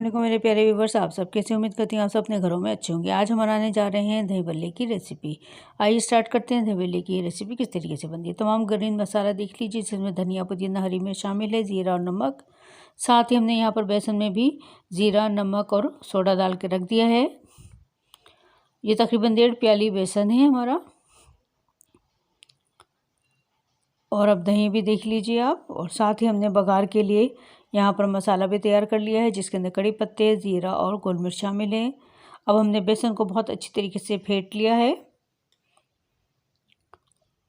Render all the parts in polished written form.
देखो मेरे प्यारे व्यूवर्स, आप सब कैसे? उम्मीद करती हूँ आप सब अपने घरों में अच्छे होंगे। आज हम बनाने जा रहे हैं दही बल्ले की रेसिपी। आइए स्टार्ट करते हैं दही बल्ले की रेसिपी किस तरीके से बनती है। तमाम ग्रीन मसाला देख लीजिए, जिसमें धनिया, पुदीना, हरी मिर्च शामिल है, ज़ीरा और नमक। साथ ही हमने यहाँ पर बेसन में भी ज़ीरा, नमक और सोडा डाल के रख दिया है। ये तकरीबन 1.5 प्याली बेसन है हमारा। और अब दही भी देख लीजिए आप। और साथ ही हमने बघार के लिए यहाँ पर मसाला भी तैयार कर लिया है, जिसके अंदर कड़ी पत्ते, ज़ीरा और गोल मिर्च शामिल हैं। अब हमने बेसन को बहुत अच्छी तरीके से फेंट लिया है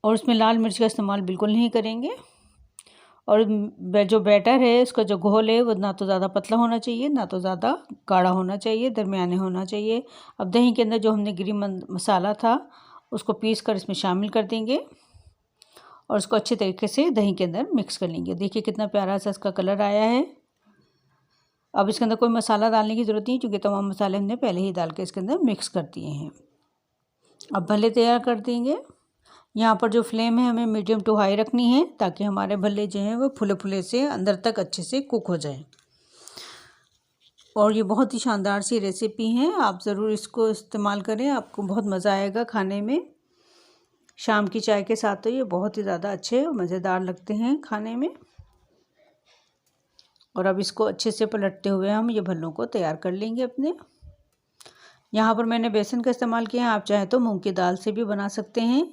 और उसमें लाल मिर्च का इस्तेमाल बिल्कुल नहीं करेंगे। और जो बैटर है, उसका जो घोल है, वो ना तो ज़्यादा पतला होना चाहिए, ना तो ज़्यादा गाढ़ा होना चाहिए, दरमियाने होना चाहिए। अब दही के अंदर जो हमने ग्रीन मसाला था, उसको पीस कर इसमें शामिल कर देंगे और उसको अच्छे तरीके से दही के अंदर मिक्स कर लेंगे। देखिए कितना प्यारा सा इसका कलर आया है। अब इसके अंदर कोई मसाला डालने की ज़रूरत नहीं, क्योंकि तमाम मसाले हमने पहले ही डाल के इसके अंदर मिक्स कर दिए हैं। अब भल्ले तैयार कर देंगे। यहाँ पर जो फ्लेम है हमें मीडियम टू हाई रखनी है, ताकि हमारे भल्ले जो हैं वो फुले फुले से अंदर तक अच्छे से कुक हो जाए। और ये बहुत ही शानदार सी रेसिपी है, आप ज़रूर इसको इस्तेमाल करें, आपको बहुत मज़ा आएगा खाने में। शाम की चाय के साथ तो ये बहुत ही ज़्यादा अच्छे और मज़ेदार लगते हैं खाने में। और अब इसको अच्छे से पलटते हुए हम ये भल्लों को तैयार कर लेंगे अपने। यहाँ पर मैंने बेसन का इस्तेमाल किया है, आप चाहें तो मूंग की दाल से भी बना सकते हैं,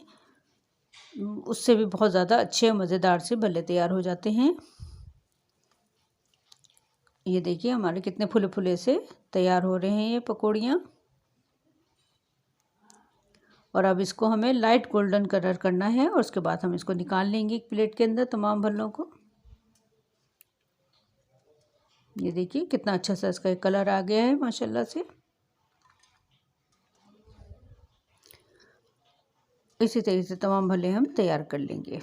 उससे भी बहुत ज़्यादा अच्छे और मज़ेदार से भल्ले तैयार हो जाते हैं। ये देखिए हमारे कितने फुले फुले से तैयार हो रहे हैं ये पकौड़ियाँ। और अब इसको हमें लाइट गोल्डन कलर करना है और उसके बाद हम इसको निकाल लेंगे एक प्लेट के अंदर तमाम भल्लों को। ये देखिए कितना अच्छा सा इसका कलर आ गया है माशाल्लाह से। इसी तरीके से तमाम भल्ले हम तैयार कर लेंगे।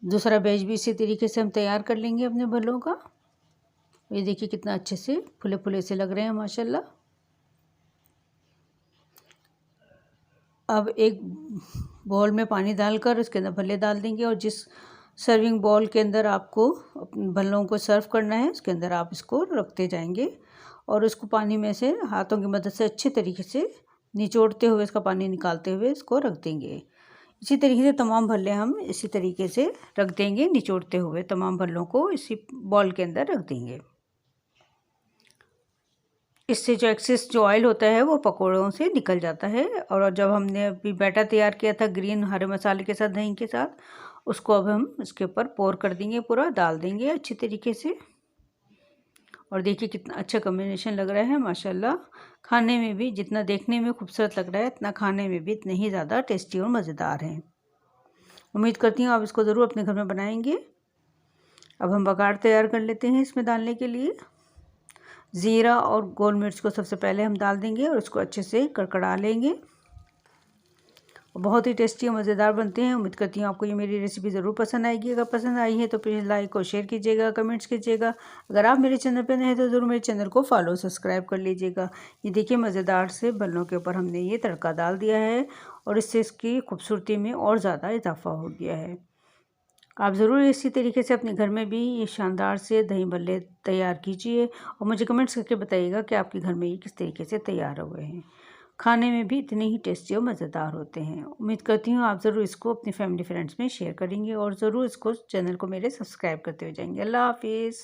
दूसरा बैच भी इसी तरीके से हम तैयार कर लेंगे अपने भल्लों का। ये देखिए कितना अच्छे से फुले फुले से लग रहे हैं माशाल्लाह। अब एक बॉल में पानी डालकर उसके अंदर भल्ले डाल देंगे, और जिस सर्विंग बॉल के अंदर आपको भल्लों को सर्व करना है, उसके अंदर आप इसको रखते जाएंगे और उसको पानी में से हाथों की मदद से अच्छे तरीके से निचोड़ते हुए, इसका पानी निकालते हुए इसको रख देंगे। इसी तरीके से तमाम भल्ले हम इसी तरीके से रख देंगे, निचोड़ते हुए तमाम भल्लों को इसी बॉल के अंदर रख देंगे। इससे जो एक्सेस जो ऑयल होता है वो पकौड़ों से निकल जाता है। और जब हमने अभी बैटर तैयार किया था ग्रीन हरे मसाले के साथ, दही के साथ, उसको अब हम इसके ऊपर पोर कर देंगे, पूरा डाल देंगे अच्छी तरीके से। और देखिए कितना अच्छा कॉम्बिनेशन लग रहा है माशाल्लाह। खाने में भी जितना देखने में खूबसूरत लग रहा है, इतना खाने में भी इतने ही ज़्यादा टेस्टी और मज़ेदार हैं। उम्मीद करती हूँ आप इसको ज़रूर अपने घर में बनाएंगे। अब हम बघार तैयार कर लेते हैं इसमें डालने के लिए। ज़ीरा और गोल मिर्च को सबसे पहले हम डाल देंगे और उसको अच्छे से कड़कड़ा लेंगे। बहुत ही टेस्टी और मज़ेदार बनते हैं। उम्मीद करती हूँ आपको ये मेरी रेसिपी ज़रूर पसंद आएगी। अगर पसंद आई है तो प्लीज़ लाइक और शेयर कीजिएगा, कमेंट्स कीजिएगा। अगर आप मेरे चैनल पर नए हैं तो ज़रूर मेरे चैनल को फॉलो सब्सक्राइब कर लीजिएगा। ये देखिए मज़ेदार से भल्लों के ऊपर हमने ये तड़का डाल दिया है और इससे इसकी खूबसूरती में और ज़्यादा इजाफा हो गया है। आप ज़रूर इसी तरीके से अपने घर में भी ये शानदार से दही भल्ले तैयार कीजिए और मुझे कमेंट्स करके बताइएगा कि आपके घर में ये किस तरीके से तैयार हुए हैं। खाने में भी इतने ही टेस्टी और मज़ेदार होते हैं। उम्मीद करती हूँ आप ज़रूर इसको अपनी फैमिली फ्रेंड्स में शेयर करेंगे और ज़रूर इसको चैनल को मेरे सब्सक्राइब करते हुए जाएंगे। अल्लाह हाफिज़।